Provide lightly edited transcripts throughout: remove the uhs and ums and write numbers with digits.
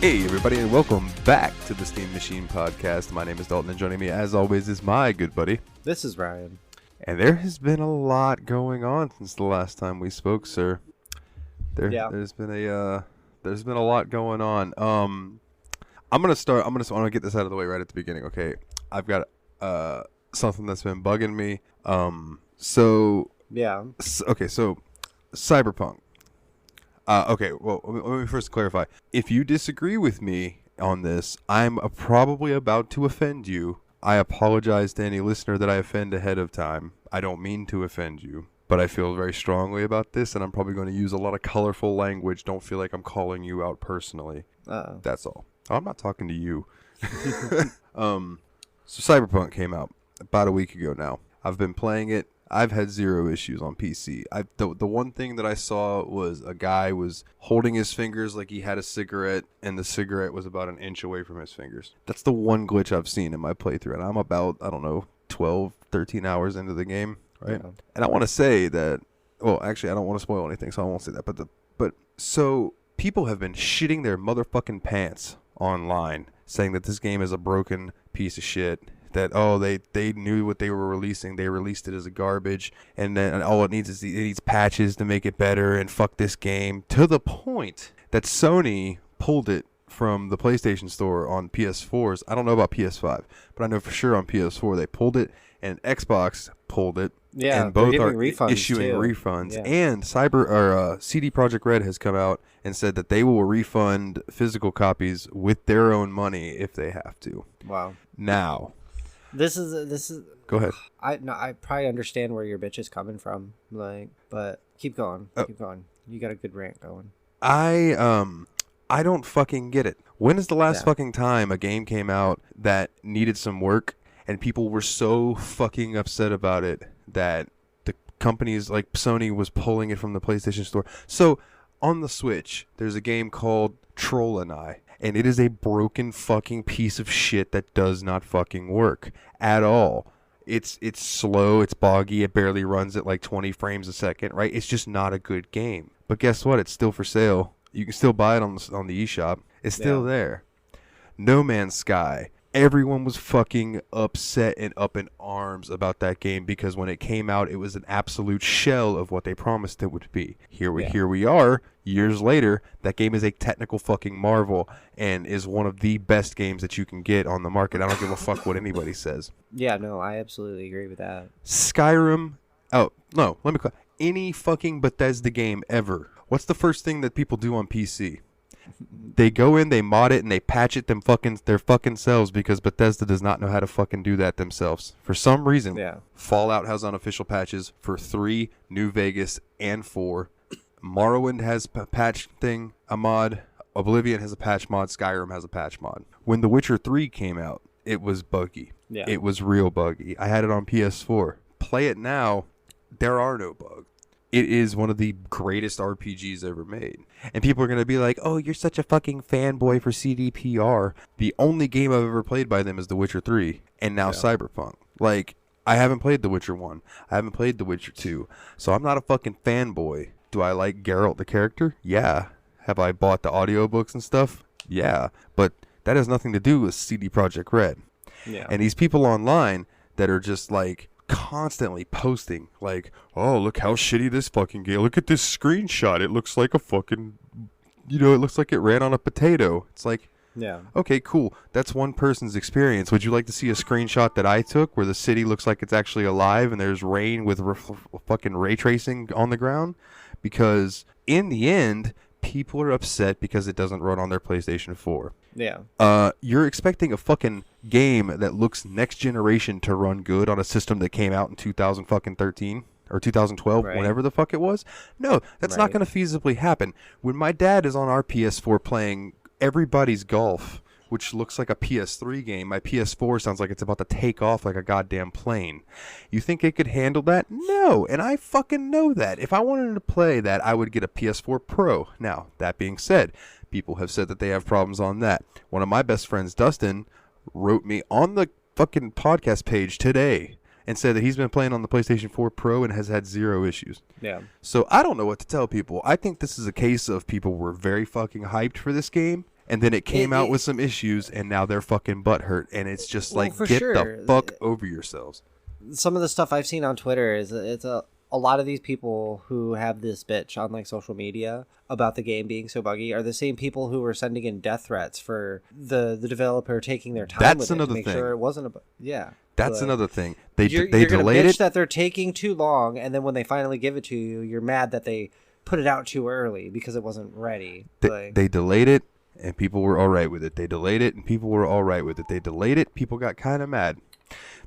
Hey everybody, and welcome back to the Steam Machine Podcast. My name is Dalton, and joining me as always is my good buddy. This is Ryan. And there has been a lot going on since the last time we spoke, sir. There's been a lot going on. I'm gonna get this out of the way right at the beginning. Okay, I've got something that's been bugging me. So Cyberpunk. Okay, well, let me first clarify. If you disagree with me on this, I'm probably about to offend you. I apologize to any listener that I offend ahead of time. I don't mean to offend you, but I feel very strongly about this, and I'm probably going to use a lot of colorful language. Don't feel like I'm calling you out personally. That's all. I'm not talking to you. So Cyberpunk came out about a week ago now. I've been playing it. I've had zero issues on PC. The one thing that I saw was a guy was holding his fingers like he had a cigarette, and the cigarette was about an inch away from his fingers. That's the one glitch I've seen in my playthrough, and I'm about, 12, 13 hours into the game, right? Yeah. And I want to say that, well, actually, I don't want to spoil anything, so I won't say that, so people have been shitting their motherfucking pants online, saying that this game is a broken piece of shit. That they knew what they were releasing, they released it as a garbage, and then all it needs patches to make it better, and fuck this game, to the point that Sony pulled it from the PlayStation Store on PS4s. I don't know about PS5, but I know for sure on PS4 they pulled it, and Xbox pulled it. Yeah, and both are refunds issuing too. refunds. Yeah. And CD Projekt Red has come out and said that they will refund physical copies with their own money if they have to. Wow. Now, This is. go ahead. I probably understand where your bitch is coming from, but keep going. Keep going. You got a good rant going. I don't fucking get it. When is the last fucking time a game came out that needed some work and people were so fucking upset about it that the companies like Sony was pulling it from the PlayStation Store? So on the Switch, there's a game called Troll and I. And it is a broken fucking piece of shit that does not fucking work at all. It's slow, it's boggy, it barely runs at like 20 frames a second, right? It's just not a good game. But guess what? It's still for sale. You can still buy it on the eShop. It's still there. No Man's Sky. Everyone was fucking upset and up in arms about that game because when it came out, it was an absolute shell of what they promised it would be. Here we are, years later. That game is a technical fucking marvel and is one of the best games that you can get on the market. I don't give a fuck what anybody says. Yeah, no, I absolutely agree with that. Skyrim. Oh, no, let me clarify. Any fucking Bethesda game ever. What's the first thing that people do on PC? They go in, they mod it, and they patch it their fucking selves because Bethesda does not know how to fucking do that themselves. For some reason, Fallout has unofficial patches for 3, New Vegas, and 4. Morrowind has a patch thing, a mod. Oblivion has a patch mod. Skyrim has a patch mod. When The Witcher 3 came out, it was buggy. Yeah. It was real buggy. I had it on PS4. Play it now, there are no bugs. It is one of the greatest RPGs ever made. And people are going to be like, oh, you're such a fucking fanboy for CDPR. The only game I've ever played by them is The Witcher 3 and now Cyberpunk. Like, I haven't played The Witcher 1. I haven't played The Witcher 2. So I'm not a fucking fanboy. Do I like Geralt the character? Yeah. Have I bought the audiobooks and stuff? Yeah. But that has nothing to do with CD Projekt Red. Yeah. And these people online that are just like, constantly posting like, oh, look how shitty this fucking game, look at this screenshot, it looks like a fucking, it looks like it ran on a potato. It's like, okay, cool, that's one person's experience. Would you like to see a screenshot that I took where the city looks like it's actually alive and there's rain with fucking ray tracing on the ground? Because in the end, people are upset because it doesn't run on their PlayStation 4. Yeah. You're expecting a fucking game that looks next generation to run good on a system that came out in 2013 or 2012, whenever the fuck it was? No, that's not going to feasibly happen. When my dad is on our PS4 playing Everybody's Golf, which looks like a PS3 game, my PS4 sounds like it's about to take off like a goddamn plane. You think it could handle that? No, and I fucking know that. If I wanted to play that, I would get a PS4 Pro. Now, that being said, people have said that they have problems on that. One of my best friends, Dustin, wrote me on the fucking podcast page today and said that he's been playing on the PlayStation 4 Pro and has had zero issues. Yeah. So I don't know what to tell people. I think this is a case of people were very fucking hyped for this game, and then it came out with some issues, and now they're fucking butthurt, and it's just like, get the fuck over yourselves. Some of the stuff I've seen on Twitter is it's a lot of these people who have this bitch on like social media about the game being so buggy are the same people who were sending in death threats for the developer taking their time with it to make sure it wasn't That's another thing. They delayed gonna it. Bitch that they're taking too long, and then when they finally give it to you, you're mad that they put it out too early because it wasn't ready. They delayed it, and people were all right with it. They delayed it, and people were all right with it. They delayed it, people got kind of mad.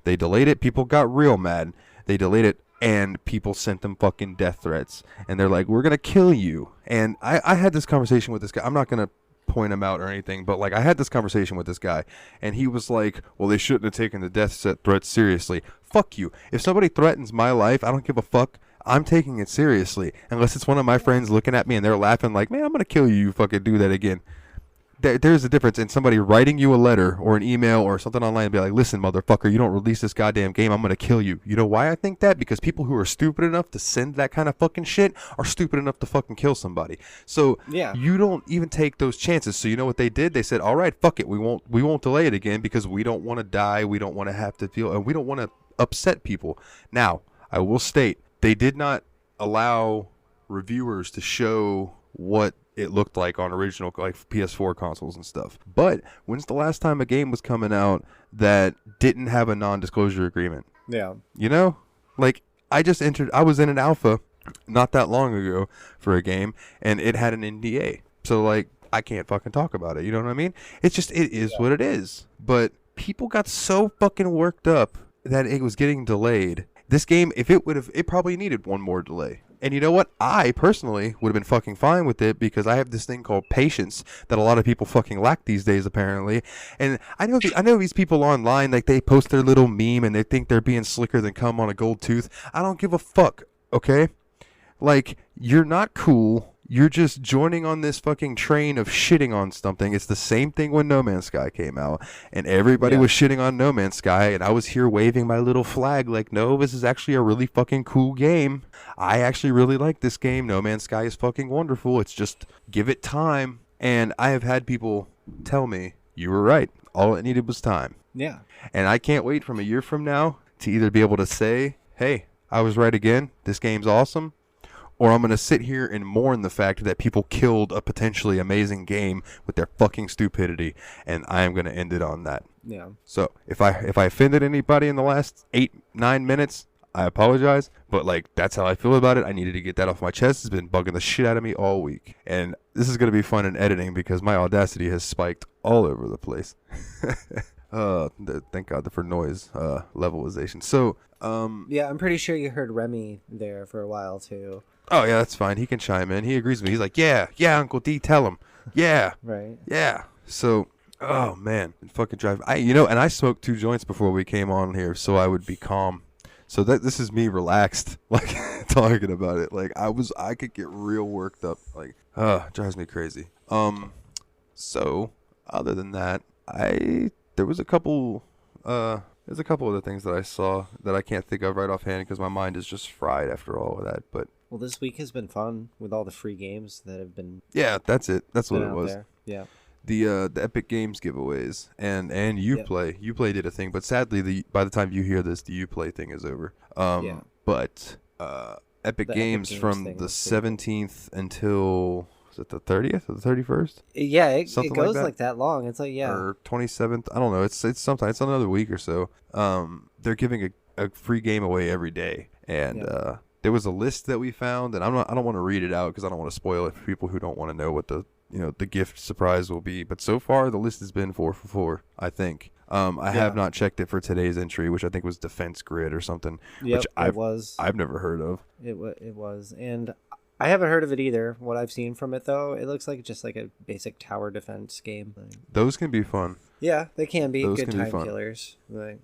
They delayed it, people got real mad. They delayed it, and people sent them fucking death threats. And they're like, we're going to kill you. And I had this conversation with this guy. I'm not going to point him out or anything, but like I had this conversation with this guy, and he was like, well, they shouldn't have taken the death threat seriously. Fuck you. If somebody threatens my life, I don't give a fuck. I'm taking it seriously. Unless it's one of my friends looking at me and they're laughing like, man, I'm going to kill you, you fucking do that again. There's a difference in somebody writing you a letter or an email or something online and be like, listen, motherfucker, you don't release this goddamn game, I'm going to kill you. You know why I think that? Because people who are stupid enough to send that kind of fucking shit are stupid enough to fucking kill somebody. So you don't even take those chances. So you know what they did? They said, all right, fuck it. We won't delay it again because we don't want to die. We don't want to have to feel, and we don't want to upset people. Now, I will state, they did not allow reviewers to show what it looked like on original like PS4 consoles and stuff. But when's the last time a game was coming out that didn't have a non-disclosure agreement? Yeah. You know? Like, I was in an alpha not that long ago for a game, and it had an NDA. So, like, I can't fucking talk about it. You know what I mean? It's just, it is what it is. But people got so fucking worked up that it was getting delayed. This game, if it probably needed one more delay. And you know what? I personally would have been fucking fine with it because I have this thing called patience that a lot of people fucking lack these days, apparently. And I know these people online, like they post their little meme and they think they're being slicker than cum on a gold tooth. I don't give a fuck, okay? Like, you're not cool. You're just joining on this fucking train of shitting on something. It's the same thing when No Man's Sky came out. And everybody was shitting on No Man's Sky. And I was here waving my little flag like, no, this is actually a really fucking cool game. I actually really like this game. No Man's Sky is fucking wonderful. It's just, give it time. And I have had people tell me, you were right. All it needed was time. Yeah. And I can't wait from a year from now to either be able to say, hey, I was right again. This game's awesome. Or I'm going to sit here and mourn the fact that people killed a potentially amazing game with their fucking stupidity, and I am going to end it on that. Yeah. So if I offended anybody in the last 8-9 minutes, I apologize, but like that's how I feel about it. I needed to get that off my chest. It's been bugging the shit out of me all week, and this is going to be fun in editing because my audacity has spiked all over the place. Thank God for noise levelization. So yeah, I'm pretty sure you heard Remy there for a while too. Oh, yeah, that's fine. He can chime in. He agrees with me. He's like, yeah, Uncle D, tell him. Yeah. Right. Yeah. So, oh, man. Fucking drive. And I smoked 2 joints before we came on here so I would be calm. So this is me relaxed, like, talking about it. Like, I could get real worked up. Like, it drives me crazy. So, other than that, there was a couple... There's a couple other things that I saw that I can't think of right offhand because my mind is just fried after all of that. But well, this week has been fun with all the free games that have been. Yeah, that's it. That's what it was. There. Yeah. The Epic Games giveaways and Uplay. Uplay did a thing, but sadly, by the time you hear this, the Uplay thing is over. But Epic Games from the 17th until. Is it the 30th or the 31st? Yeah, it goes like that long. It's like, yeah. Or 27th. I don't know. It's sometime. It's another week or so. They're giving a free game away every day. And there was a list that we found, and I don't want to read it out because I don't want to spoil it for people who don't want to know what the gift surprise will be. But so far, the list has been 4 for 4, I think. I have not checked it for today's entry, which I think was Defense Grid or something. Yep, which I've never heard of. It was. And I haven't heard of it either. What I've seen from it, though, it looks like just like a basic tower defense game. Those can be fun. Yeah, they can be. Those good can be time fun. Killers. Like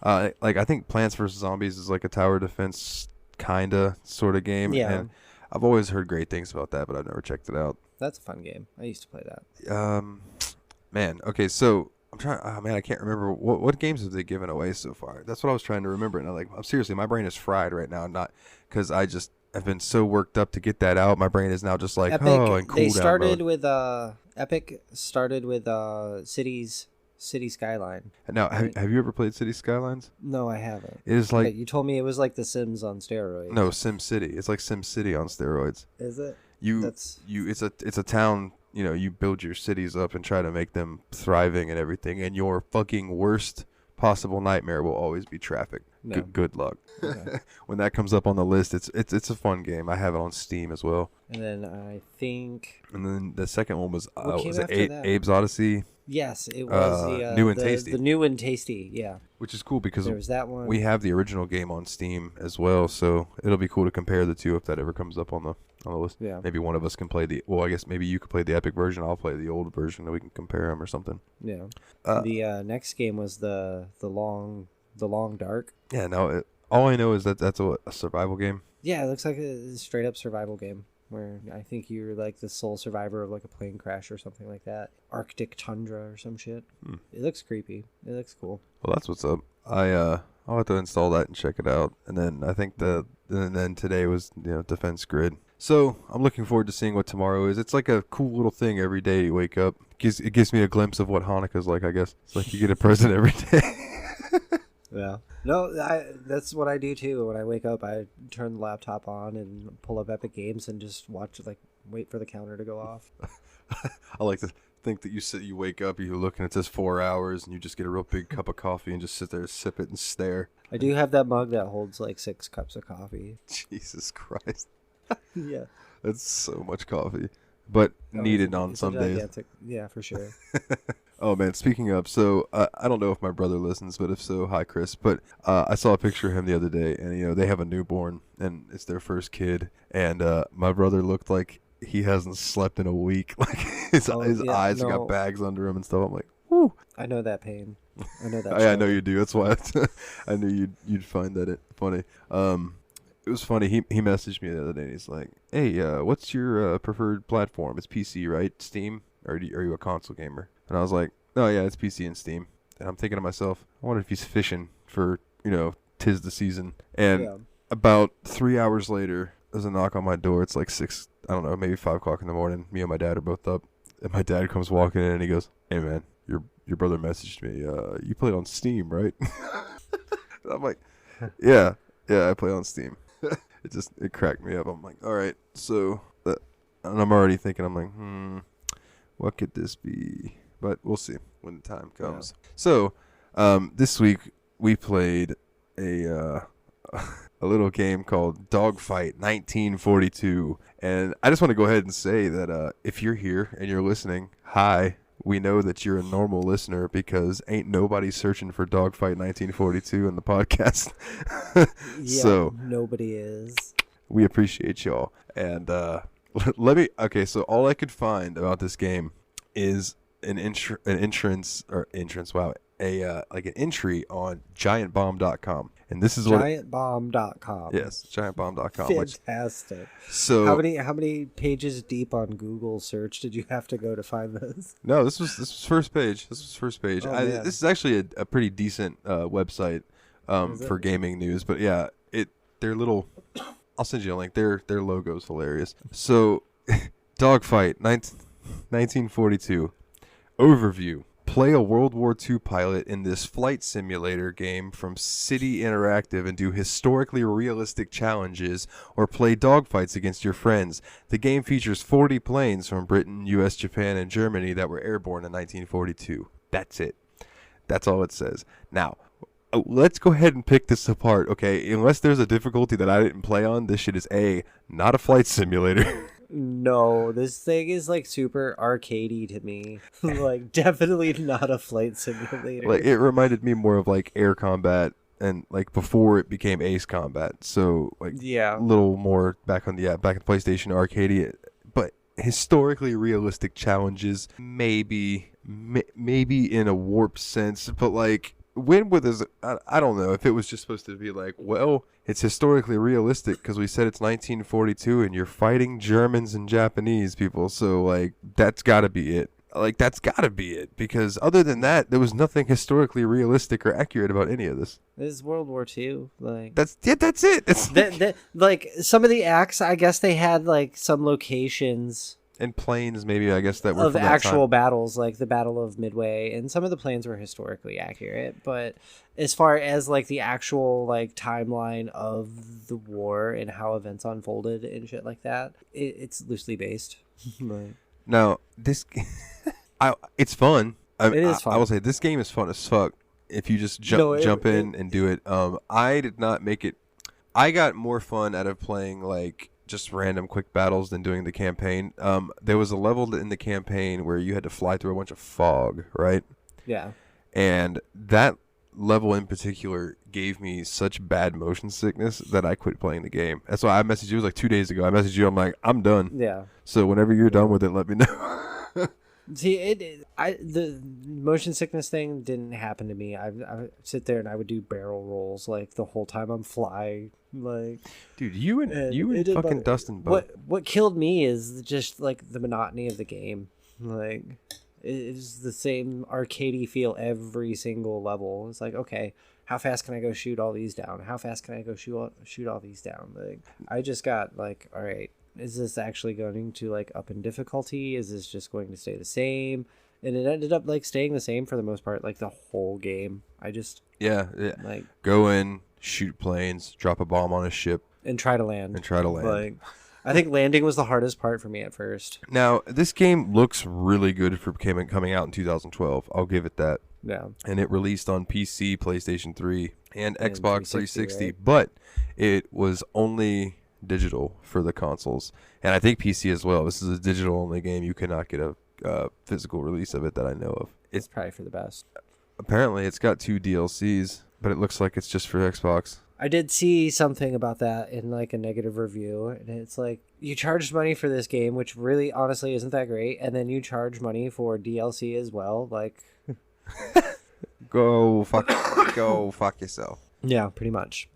I think Plants vs. Zombies is like a tower defense kinda sort of game. Yeah. And I've always heard great things about that, but I've never checked it out. That's a fun game. I used to play that. Man, okay, so I'm trying. Oh man, I can't remember what games have they given away so far. That's what I was trying to remember. And I'm seriously, my brain is fried right now. Not because I've been so worked up to get that out. My brain is now just like, Epic. oh, and cool They down started mode. with Epic started with City Skyline. Now, right? have you ever played City Skylines? No, I haven't. It is But like you told me it was like The Sims on steroids. no Sim City. It's like Sim City on steroids. Is it? It's a town. You know, you build your cities up and try to make them thriving and everything. And your fucking worst possible nightmare will always be traffic. No. Good luck. Okay. When that comes up on the list, it's a fun game. I have it on Steam as well. And then I think And then the second one was came was it after that? Abe's Odyssey, yes, it was the New and Tasty. The New and Tasty. Yeah, which is cool because there was that one. we have the original game on Steam as well. So it'll be cool to compare the two if that ever comes up on the list. Yeah. Maybe one of us can play I guess maybe you could play the Epic version. I'll play the old version, and we can compare them or something. Yeah. Uh, The next game was the Long Dark. Yeah. No. All I know is that that's a survival game. Yeah, it looks like a straight up survival game where I think you're like the sole survivor of like a plane crash or something like that. Arctic tundra or some shit. It looks creepy. It looks cool. Well, that's what's up. I'll have to install that and check it out. And then I think then today was Defense Grid. So I'm looking forward to seeing what tomorrow is. It's like a cool little thing every day you wake up. It gives me a glimpse of what Hanukkah's like. I guess it's like you get a present every day. Yeah. No, that's what I do too. When I wake up, I turn the laptop on and pull up Epic Games and just watch it, like wait for the counter to go off. I like to think that you wake up, you look and it says 4 hours, and you just get a real big cup of coffee and just sit there, sip it, and stare. I do have that mug that holds like 6 cups of coffee. Jesus Christ. Yeah. That's so much coffee. But needed on It's some a days. gigantic, yeah, for sure. Oh man, speaking of, so I don't know if my brother listens, but if so, hi Chris. But I saw a picture of him the other day, and they have a newborn, and it's their first kid, and my brother looked like he hasn't slept in a week. Like his eyes got bags under him and stuff. I'm like, whoo. I know that pain. I know that. I know you do. That's why I knew you'd find that funny. It was funny. He messaged me the other day, and he's like, "Hey, what's your preferred platform? It's PC, right? Steam, or are you a console gamer?" And I was like, "Oh yeah, it's PC and Steam." And I'm thinking to myself, I wonder if he's fishing for 'tis the season. And about 3 hours later, there's a knock on my door. It's like 6, I don't know, maybe 5 o'clock in the morning. Me and my dad are both up, and my dad comes walking in, and he goes, "Hey man, your brother messaged me. You played on Steam, right?" And I'm like, "Yeah, I play on Steam." It cracked me up. I'm like, all right, so and I'm already thinking, I'm like, what could this be? But we'll see when the time comes. Yeah. So, this week we played a little game called Dogfight 1942, and I just want to go ahead and say that if you're here and you're listening, hi. We know that you're a normal listener because ain't nobody searching for Dogfight 1942 in the podcast. Yeah, so nobody is. We appreciate y'all. And so all I could find about this game is an entrance. Wow, like an entry on giantbomb.com. And this is giantbomb.com. Yes, giantbomb.com. Fantastic. So how many pages deep on Google search did you have to go to find this? No, this was first page. Oh, this is actually a pretty decent website for gaming news. But yeah, they're little. I'll send you a link. Their logo's hilarious. So, Dogfight 1942 overview. Play a World War II pilot in this flight simulator game from City Interactive and do historically realistic challenges or play dogfights against your friends. The game features 40 planes from Britain, US, Japan, and Germany that were airborne in 1942. That's it. That's all it says. Now, let's go ahead and pick this apart, okay? Unless there's a difficulty that I didn't play on, this shit is not a flight simulator. No, this thing is like super arcadey to me. Like definitely not a flight simulator. Like it reminded me more of like Air Combat and like before it became Ace Combat. So like a little more back in the PlayStation arcadey, but historically realistic challenges, maybe in a warped sense, but like when with this, I don't know if it was just supposed to be like, well, it's historically realistic because we said it's 1942 and you're fighting Germans and Japanese people, so like that's got to be it. Like, that's gotta be it, because other than that, there was nothing historically realistic or accurate about any of this. This is World War II. Like That's it. It's like some of the acts, I guess they had like some locations and planes, maybe, I guess, that were of from that actual time. battles, like the Battle of Midway, and some of the planes were historically accurate. But as far as like the actual like timeline of the war and how events unfolded and shit like that, it's loosely based. Like, Now, this, it's fun. It is fun. I will say this game is fun as fuck if you just No, jump in and do it. I did not make it. I got more fun out of playing like just random quick battles than doing the campaign. There was a level in the campaign where you had to fly through a bunch of fog, right? yeah. And that level in particular gave me such bad motion sickness that I quit playing the game. That's why I messaged you. It was like 2 days ago. I messaged you. I'm like, I'm done. Yeah. So whenever you're done with it, let me know. See, the motion sickness thing didn't happen to me. I would sit there and I would do barrel rolls like the whole time I'm flying. Like, Dude, you and didn't fucking bother- Dustin both. What killed me is just like the monotony of the game. Like, it's the same arcadey feel every single level. It's like, okay, how fast can I go shoot all these down? How fast can I go shoot all these down? Like, I just got like, all right, is this actually going to like up in difficulty? Is this just going to stay the same? And it ended up like staying the same for the most part, like the whole game. I just Yeah. like Go in, shoot planes, drop a bomb on a ship, and try to land. and try to land. Like, I think landing was the hardest part for me at first. Now, this game looks really good for coming out in 2012. I'll give it that. Yeah. And it released on PC, PlayStation 3, and And Xbox 360, 360, right? but it was only digital for the consoles, and I think PC as well. This is a digital only game. You cannot get a physical release of it that I know of. It's probably for the best. Apparently it's got 2 DLCs, but it looks like it's just for Xbox. I did see something about that in like a negative review, and it's like you charged money for this game, which really honestly isn't that great, and then you charge money for DLC as well. Like, Go fuck yourself. yeah, pretty much.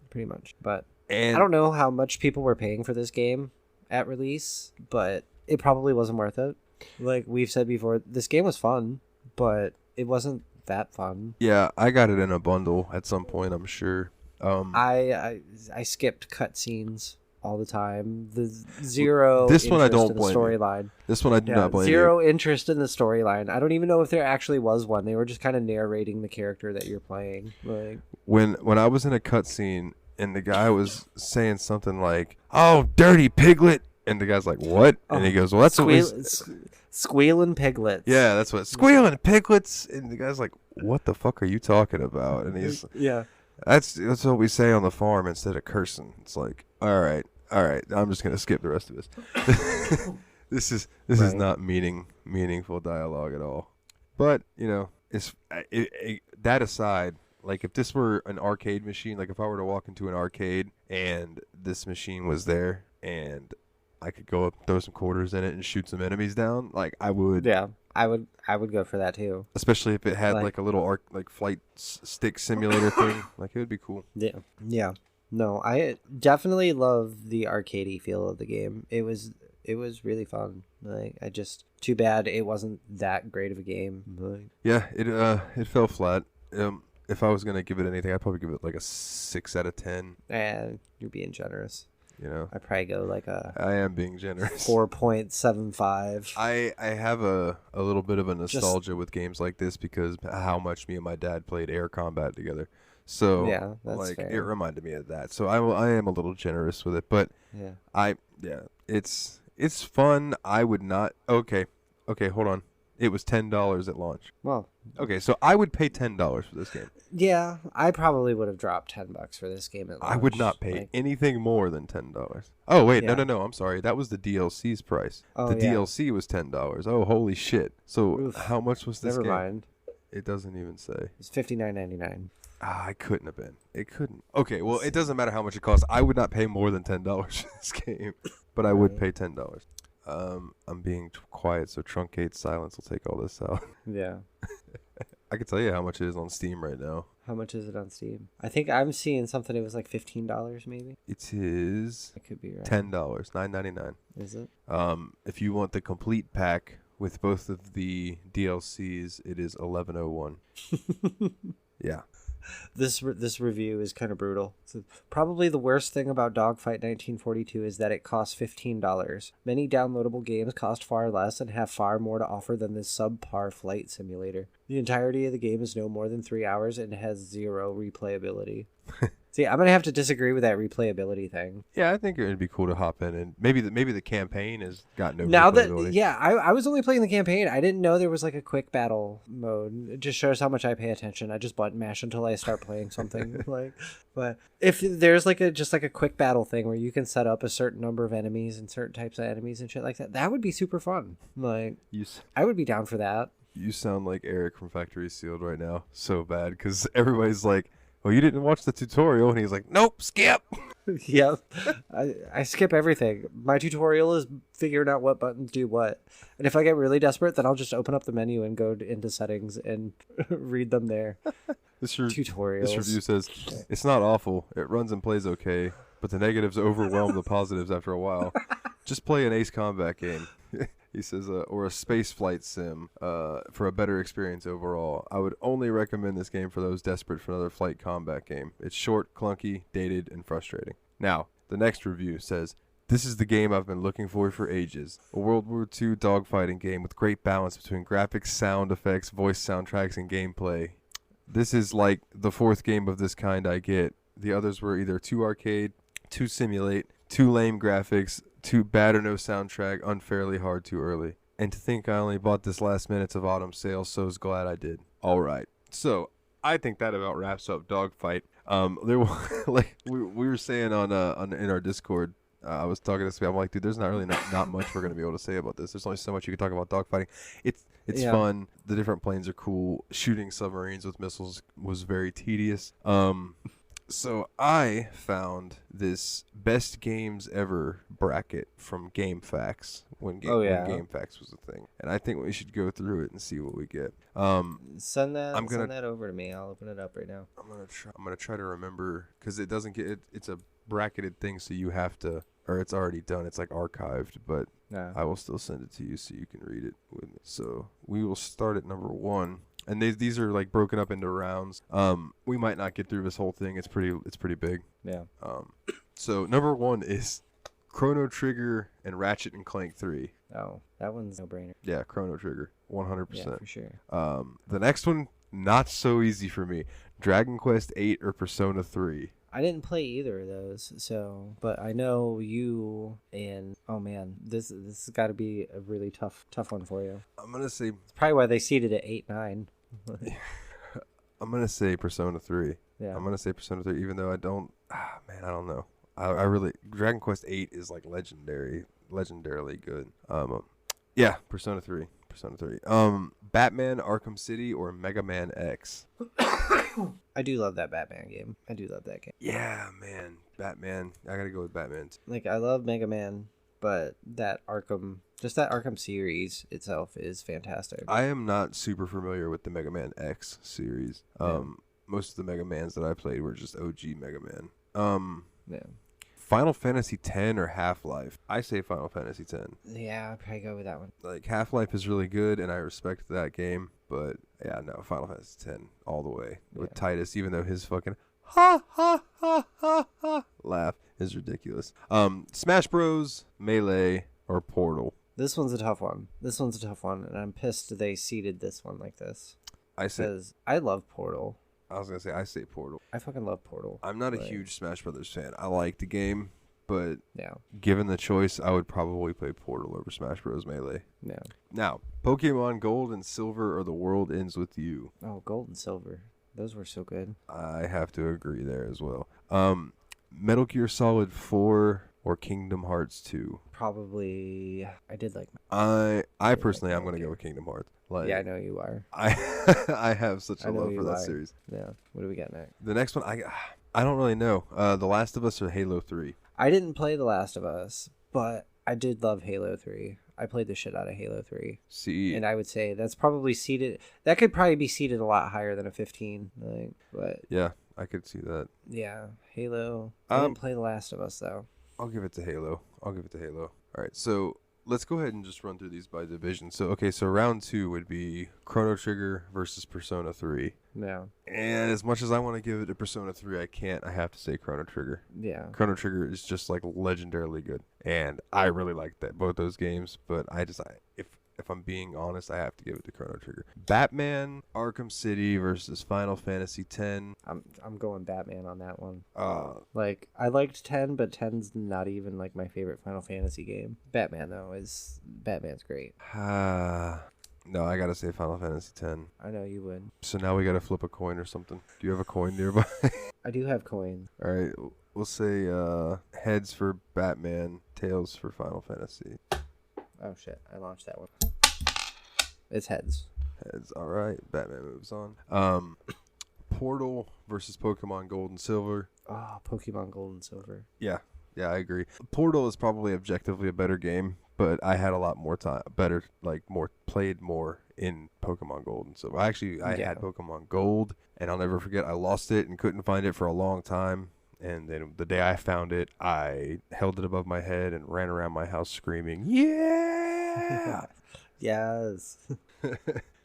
But And I don't know how much people were paying for this game at release, but it probably wasn't worth it. Like we've said before, this game was fun, but it wasn't that fun. yeah, I got it in a bundle at some point, I'm sure. I skipped cutscenes all the time. The zero. This one I interest don't in the blame you. storyline. This one I do not blame Zero interest in the storyline. I don't even know if there actually was one. They were just kind of narrating the character that you're playing. Like, you. When I was in a cutscene and the guy was saying something like, "Oh, dirty piglet," and the guy's like, "What?" And he goes, "Well, that's what." Squealing piglets. Yeah, that's what squealing piglets. And the guy's like, "What the fuck are you talking about?" And he's, Yeah. "That's what we say on the farm instead of cursing." It's like, all right. I'm just gonna skip the rest of this. This is Right. not meaningful dialogue at all. But it's that aside. Like if this were an arcade machine, like if I were to walk into an arcade and this machine was there and I could go up, throw some quarters in it and shoot some enemies down, like I would. Yeah. I would go for that too. Especially if it had Like- like a little flight stick simulator thing. Like it would be cool. Yeah. Yeah. No, I definitely love the arcadey feel of the game. It was really fun. Like I just too bad it wasn't that great of a game. Like, Yeah, it fell flat. If I was gonna give it anything, I'd probably give it like a 6 out of 10. and you're being generous. I'd probably go like a I am being generous. 4.75. I have a little bit of a nostalgia with games like this because how much me and my dad played Air Combat together. So Yeah, that's like fair. it reminded me of that. So I am a little generous with it, but Yeah. it's fun. I would not. Okay, hold on. It was $10 at launch. Well, Okay, so I would pay $10 for this game. yeah, I probably would have dropped $10 for this game at launch. I would not pay Like, anything more no. Oh wait, Yeah. no. I'm sorry. That was the DLC's price. Oh, The yeah. DLC was $10. Oh holy shit! So Oof. how much was this never game? mind. It doesn't even say. It's $59.99. I couldn't have been. It couldn't. Okay, well it doesn't matter how much it costs. I would not pay more than $10 for this game, but I would pay $10. I'm being quiet, so truncated silence will take all this out. Yeah. I can tell you how much it is on Steam right now. How much is it on Steam? I think I'm seeing something. It was like $15 maybe. It is I could be right. $10, $9.99. Is it? If you want the complete pack with both of the DLCs, it is 1101. Yeah. This review is kind of brutal. So, probably the worst thing about Dogfight 1942 is that it costs $15. Many downloadable games cost far less and have far more to offer than this subpar flight simulator. The entirety of the game is no more than 3 hours and has zero replayability. See, I'm gonna have to disagree with that replayability thing. Yeah, I think it would be cool to hop in, and maybe the campaign has got no Now that replayability. yeah, I was only playing the campaign. I didn't know there was like a quick battle mode. It just shows how much I pay attention. I just button mash until I start playing something. But if there's like a quick battle thing where you can set up a certain number of enemies and certain types of enemies and shit like that, that would be super fun. Like I would be down for that. You sound like Eric from Factory Sealed right now, so bad, because everybody's like, "Well, you didn't watch the tutorial," and he's like, "Nope, skip." Yep. I skip everything. My tutorial is figuring out what buttons do what. And if I get really desperate, then I'll just open up the menu and go into settings and read them there. Tutorials. This review says, "It's not awful. It runs and plays okay, but the negatives overwhelm the positives after a while. Just play an Ace Combat game." He says, or a space flight sim for a better experience overall. I would only recommend this game for those desperate for another flight combat game. It's short, clunky, dated, and frustrating. Now, the next review says, "This is the game I've been looking for ages. A World War II dogfighting game with great balance between graphics, sound effects, voice soundtracks, and gameplay. This is like the fourth game of this kind I get. The others were either too arcade, too simulate, too lame graphics, too bad or no soundtrack, unfairly hard too early. And to think I only bought this last minutes of autumn sale, so's glad I did." All right. So I think that about wraps up Dogfight. There were, like we were saying on in our Discord. I was talking to somebody. I'm like, dude, there's not really not much we're gonna be able to say about this. There's only so much you can talk about dogfighting. It's fun. The different planes are cool. Shooting submarines with missiles was very tedious. So I found this best games ever bracket from GameFAQs when GameFAQs was a thing, and I think we should go through it and see what we get. Send that over to me. I'll open it up right now. I'm gonna try to remember, because it doesn't get it. It's a bracketed thing, so you have to, or it's already done. It's like archived, but I will still send it to you so you can read it with me. So we will start at number 1. And these are like broken up into rounds. We might not get through this whole thing. It's pretty big. Yeah. So number 1 is Chrono Trigger and Ratchet and Clank 3. Oh, that one's no brainer. Yeah, Chrono Trigger, 100%. Yeah, for sure. The next one, not so easy for me. Dragon Quest 8 or Persona 3. I didn't play either of those, but I know you, and oh man, this has got to be a really tough one for you. I'm gonna say it's probably why they seeded at 8-9. I'm gonna say Persona 3. Yeah, I'm gonna say Persona 3, even though I don't. I don't know. I really, Dragon Quest 8 is like legendarily good. Yeah, Persona 3. Batman Arkham City or Mega Man X. I do love that Batman game. I do love that game. Yeah, man. Batman. I gotta go with Batman. Like, I love Mega Man, but that Arkham series itself is fantastic. I am not super familiar with the Mega Man X series. Most of the Mega Mans that I played were just OG Mega Man. Yeah. Final Fantasy X or Half-Life? I say Final Fantasy X. Yeah, I'd probably go with that one. Like, Half-Life is really good, and I respect that game, but yeah, no, Final Fantasy X all the way with Titus, even though his fucking ha ha ha ha ha laugh is ridiculous. Smash Bros, Melee, or Portal? This one's a tough one. And I'm pissed they seeded this one like this. Because I love Portal. I was gonna say, I say Portal. I fucking love Portal. I'm not a huge Smash Brothers fan. I like the game, but yeah, given the choice, I would probably play Portal over Smash Bros. Melee. Yeah. Now, Pokemon Gold and Silver or The World Ends With You? Oh, Gold and Silver. Those were so good. I have to agree there as well. Metal Gear Solid 4 or Kingdom Hearts 2? Probably, I did like. I personally, I'm gonna go with Kingdom Hearts. Like, yeah, I know you are. I have such a love for that series. Yeah. What do we got next? The next one, I don't really know. The Last of Us or Halo 3? I didn't play The Last of Us, but I did love Halo 3. I played the shit out of Halo 3. See, and I would say that's probably seated. That could probably be seated a lot higher than a 15. Like, but yeah, I could see that. Yeah, Halo. I didn't play The Last of Us though. I'll give it to Halo. All right, so let's go ahead and just run through these by division. So, okay, so round 2 would be Chrono Trigger versus Persona 3. Yeah. And as much as I want to give it to Persona 3, I can't. I have to say Chrono Trigger. Yeah. Chrono Trigger is just like legendarily good. And I really like both those games, but if I'm being honest, I have to give it to Chrono Trigger. Batman Arkham City versus Final Fantasy X. I'm going Batman on that one. Like, I liked 10, but 10's not even like my favorite Final Fantasy game. Batman's great. No, I gotta say Final Fantasy X. I know you would. So now we gotta flip a coin or something. Do you have a coin nearby? I do have coins. All right, we'll say heads for Batman, tails for Final Fantasy. Oh shit, I launched that one. It's heads. Heads. All right, Batman moves on. Portal versus Pokemon Gold and Silver. Oh, Pokemon Gold and Silver. Yeah, I agree. Portal is probably objectively a better game, but I had a lot more time, played more in Pokemon Gold and Silver. I had Pokemon Gold, and I'll never forget, I lost it and couldn't find it for a long time. And then the day I found it, I held it above my head and ran around my house screaming, "Yeah!" Yes.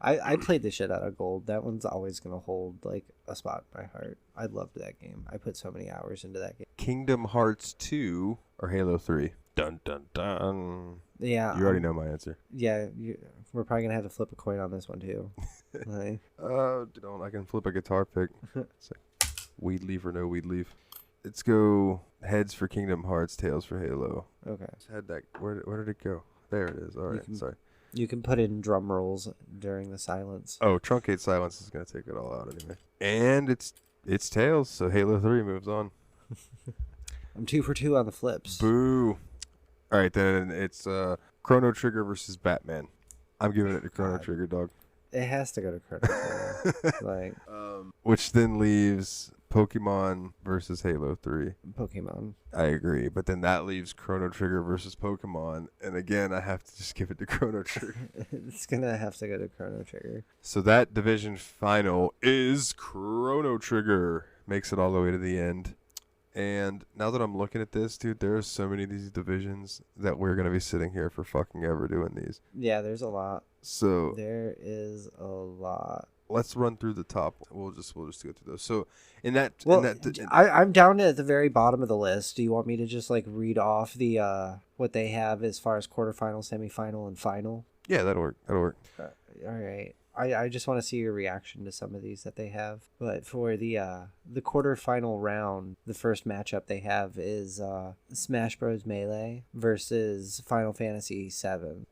I played the shit out of Gold. That one's always going to hold like a spot in my heart. I loved that game. I put so many hours into that game. Kingdom Hearts 2 or Halo 3? Dun, dun, dun. Yeah. You already know my answer. Yeah. We're probably going to have to flip a coin on this one too. Like, don't. I can flip a guitar pick. Weed leaf or no weed leaf. Let's go heads for Kingdom Hearts, tails for Halo. Okay. Where did it go? There it is. All right. Sorry. You can put in drum rolls during the silence. Oh, truncate silence is going to take it all out anyway. And it's tails, so Halo 3 moves on. I'm 2 for 2 on the flips. Boo. All right, then it's Chrono Trigger versus Batman. I'm giving it to Chrono Trigger, dog. It has to go to Chrono Trigger. Which then leaves Pokemon versus Halo 3. Pokemon. I agree, but then that leaves Chrono Trigger versus Pokemon, and again, I have to just give it to Chrono Trigger. It's gonna have to go to Chrono Trigger. So that division final is Chrono Trigger. Makes it all the way to the end. And now that I'm looking at this, dude, there are so many of these divisions that we're going to be sitting here for fucking ever doing these. Yeah, there's a lot. So there is a lot. Let's run through the top. We'll just go through those. So I'm down at the very bottom of the list. Do you want me to just like read off the what they have as far as quarterfinal, semifinal, and final? Yeah, that'll work. All right. I just want to see your reaction to some of these that they have. But for the quarterfinal round, the first matchup they have is Smash Bros. Melee versus Final Fantasy VII.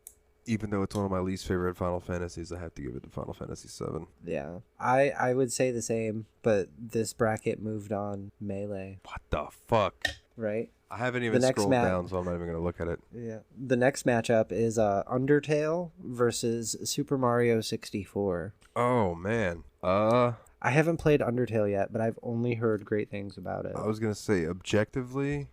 Even though it's one of my least favorite Final Fantasies, I have to give it to Final Fantasy VII. Yeah. I would say the same, but this bracket moved on Melee. What the fuck? Right? I haven't even scrolled down, so I'm not even going to look at it. Yeah. The next matchup is Undertale versus Super Mario 64. Oh, man. I haven't played Undertale yet, but I've only heard great things about it. I was going to say, objectively,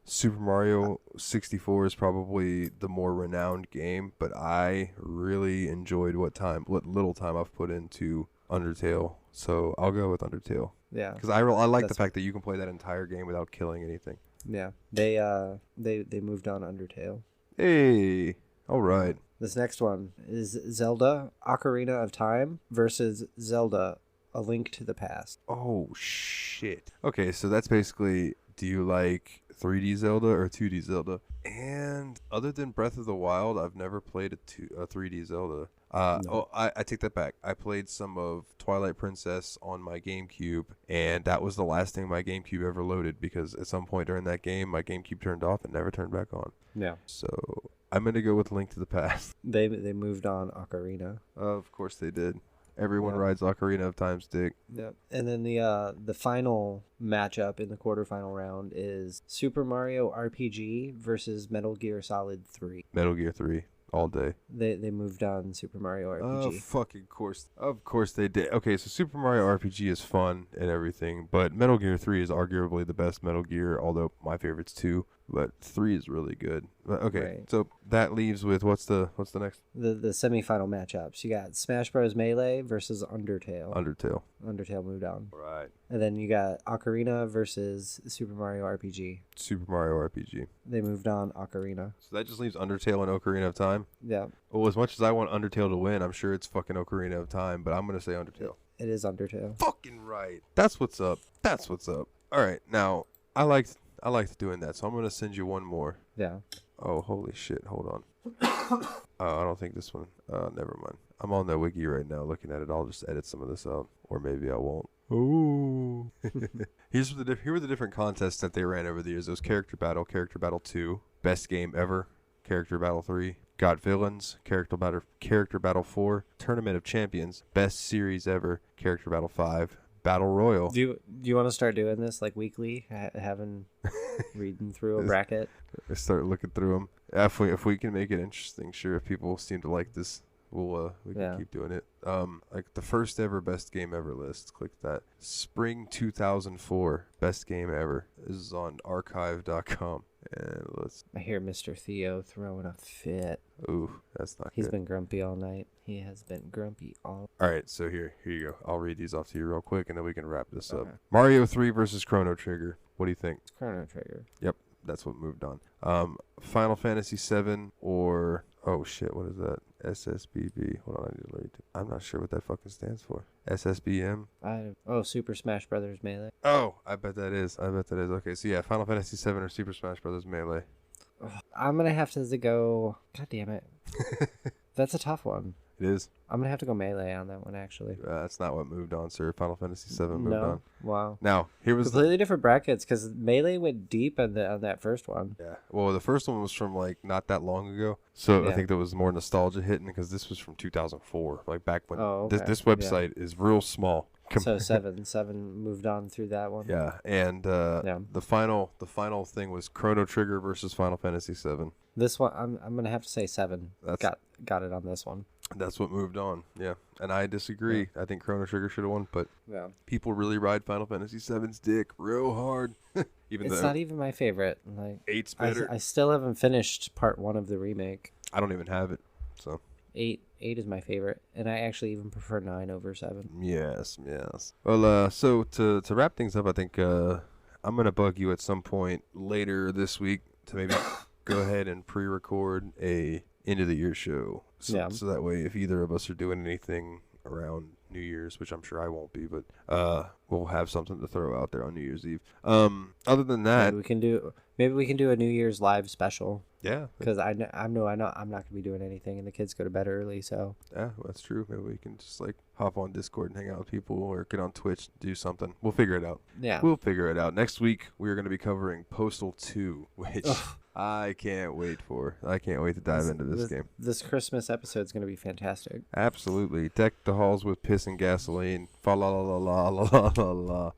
Super Mario 64 is probably the more renowned game, but I really enjoyed what little time I've put into Undertale, so I'll go with Undertale. Yeah. Because I like the fact that you can play that entire game without killing anything. Yeah, they moved on Undertale. Hey, all right. This next one is Zelda Ocarina of Time versus Zelda A Link to the Past. Oh shit. Okay, so that's basically, do you like 3D Zelda or 2D Zelda? And other than Breath of the Wild, I've never played a 3D Zelda. No. Oh, I take that back. I played some of Twilight Princess on my GameCube, and that was the last thing my GameCube ever loaded, because at some point during that game, my GameCube turned off and never turned back on. Yeah. So I'm going to go with Link to the Past. They moved on Ocarina. Of course they did. Everyone rides Ocarina of Time's dick. Yep. And then the final matchup in the quarterfinal round is Super Mario RPG versus Metal Gear Solid 3. Metal Gear 3. All day. They moved on Super Mario RPG. Fucking course. Of course they did. Okay, so Super Mario RPG is fun and everything, but Metal Gear 3 is arguably the best Metal Gear, although my favorite's 2. but 3 is really good. But okay, Right. so that leaves with what's the next? The semifinal matchups. You got Smash Bros. Melee versus Undertale. Undertale. Undertale moved on. Right. And then you got Ocarina versus Super Mario RPG. Super Mario RPG. They moved on Ocarina. So that just leaves Undertale and Ocarina of Time. Yeah, Well, as much as I want Undertale to win, I'm sure it's fucking Ocarina of Time, but I'm gonna say Undertale. it is Undertale. Fucking right. That's what's up. That's what's up. All right, now I liked doing that, so I'm gonna send you one more. Yeah. Oh, holy shit! Hold on. I don't think this one. Never mind. I'm on the wiki right now, looking at it. I'll just edit some of this out, or maybe I won't. Ooh. Here were the different contests that they ran over the years. There was Character Battle 2, Best Game Ever, Character Battle 3, Got Villains, Character Battle 4, Tournament of Champions, Best Series Ever, Character Battle 5, Battle Royal. Do you want to start doing this like weekly, having reading through a bracket? Start looking through them. If we can make it interesting, sure. If people seem to like this, we can keep doing it. Like the first ever best game ever list. Click that. Spring 2004 best game ever. This is on archive.com. And I hear Mr. Theo throwing a fit. Ooh, that's not He's good. been grumpy all night. He has been grumpy all. All right, so here you go. I'll read these off to you real quick, and then we can wrap this up. Okay. Mario 3 versus Chrono Trigger. What do you think? It's Chrono Trigger. Yep, that's what moved on. Final Fantasy 7 or oh shit, what is that? SSBB. Hold on, I need to read it. I'm not sure what that fucking stands for. SSBM. Super Smash Brothers Melee. Oh, I bet that is. Okay, so yeah, Final Fantasy 7 or Super Smash Bros. Melee. I'm gonna have to go. God damn it. That's a tough one. It is. I'm gonna have to go Melee on that one, actually. That's not what moved on, sir. Final Fantasy 7 moved No. on. Wow. Now, here was Completely different brackets because Melee went deep on that first one. Yeah. Well, the first one was from like not that long ago, so I Yeah. think there was more nostalgia hitting because this was from 2004, like back when. Oh, okay. This website is real small. So seven moved on through that one. Yeah, and the final thing was Chrono Trigger versus Final Fantasy 7. This one, I'm gonna have to say 7. That's- Got it on this one. That's what moved on. Yeah, and I disagree. I think Chrono Trigger should have won, but Yeah. people really ride Final Fantasy 7's dick real hard. Even It's though not even my favorite. Like 8's better. I still haven't finished part 1 of the remake. I don't even have it. So 8 is my favorite, and I actually even prefer 9 over 7. yes. Well, so to wrap things up, I think I'm gonna bug you at some point later this week to maybe go ahead and pre-record a end of the year show. So that way, if either of us are doing anything around New Year's, which I'm sure I won't be, but we'll have something to throw out there on New Year's Eve. Other than that, Maybe we can do a New Year's live special. yeah, Because I'm not gonna be doing anything, and the kids go to bed early. So yeah, that's true. Maybe we can just like hop on Discord and hang out with people, or get on Twitch, do something. We'll figure it out. yeah. We'll figure it out. Next week, we're going to be covering Postal 2, which I can't wait for. I can't wait to dive into this game. This Christmas episode is gonna be fantastic. Absolutely. Deck the halls with piss and gasoline. Fa la la la la la la la.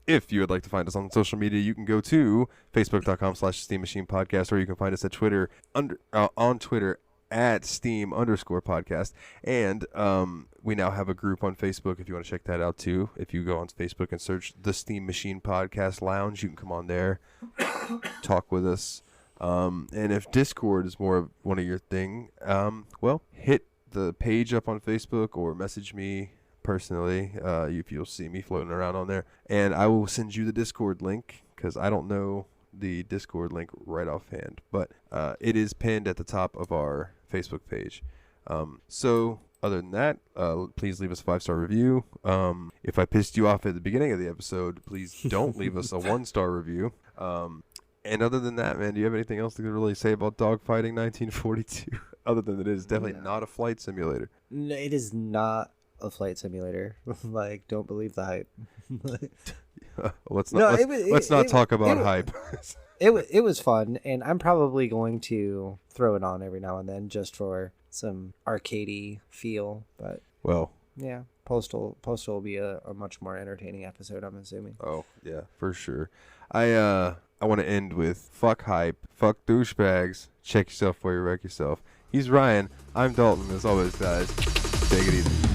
If you would like to find us on social media, you can go to facebook.com/Steam Machine Podcast, or you can find us at Twitter on Twitter at Steam_podcast. And we now have a group on Facebook if you want to check that out too. If you go on Facebook and search the Steam Machine Podcast Lounge, you can come on there, talk with us. And if Discord is more of one of your thing, well, hit the page up on Facebook or message me personally if you'll see me floating around on there, and I will send you the Discord link because I don't know the Discord link right offhand, but it is pinned at the top of our Facebook page. So other than that, please leave us a 5-star review. If I pissed you off at the beginning of the episode, please don't leave us a 1-star review. And other than that, man, do you have anything else to really say about Dogfighting 1942? Other than it is definitely not a flight simulator. No, it is not a flight simulator. Like, don't believe the hype. Let's not talk about hype. It was fun, and I'm probably going to throw it on every now and then just for some arcadey feel. But well, yeah, Postal will be a much more entertaining episode, I'm assuming. Oh yeah, for sure. I want to end with fuck hype, fuck douchebags. Check yourself before you wreck yourself. He's Ryan. I'm Dalton. As always, guys, take it easy.